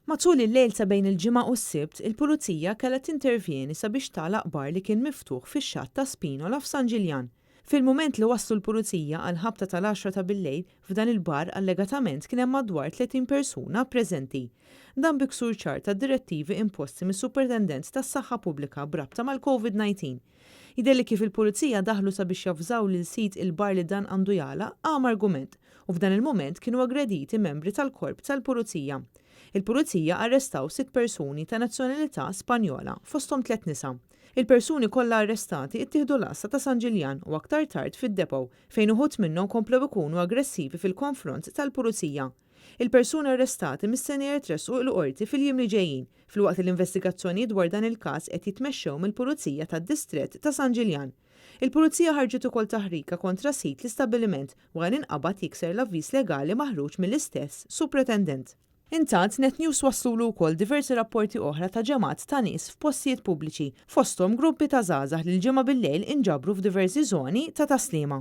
Matul il-lejl ta' bejn il-ġimgħa u s-Sibt, il-Pulizija kellha tintervjeni sabiex tagħlaq bar li kien miftuħ fix-xatt ta' Spinola f'San Ġiljan. Fil-mument li waslu l-Pulizija għal ħabta tal-10 ta' bil-lejl f'dan il-bar allegatament kien hemm madwar 30 persuna preżenti. Dan bi ksur ċar ta' direttivi imposti mis-Superintendent tas-Saħħa Pubblika brabta mal-COVID-19. Jidher kif il-Pulizija daħlu sabiex jafżaw lil sit il-bar li dan għandu jagħlaq għam argument u f'dan il-mument kienu aggrediti membri tal-korp tal-Pulizija. Il-Pulizija arrestaw 6 persuni ta' nazzjonalità Spanjola, fosthom 3 nisa. Il-persuni kollha arrestati ittieħdu l-asta ta' San Ġiljan u aktar tard fid-depow fejn uħud minnhom komplew ikunu aggressivi fil-konfront tal-Pulizija. Il-persuni arrestati mistenni jitresqu l-qorti fil-jiem li ġejjin, filwaqt l-investigazzjoni dwar dan il-każ qed jitmexxew mill-Pulizija tad-Distrett ta' San Ġiljan. Il-Pulizija ħarġet ukoll taħrika kontra sit l-istabbiliment wara inqabad jikser l-avviż legali maħruġ mill-istess Superintendent. Intant Net News wassulu wkoll diversi rapporti oħra ta' ġemat ta' nies f'postijiet pubbliċi, fosthom gruppi ta' żgħażagħ li l-ġimgħa bil-lejl inġabru f'diversi żoni ta' taslima.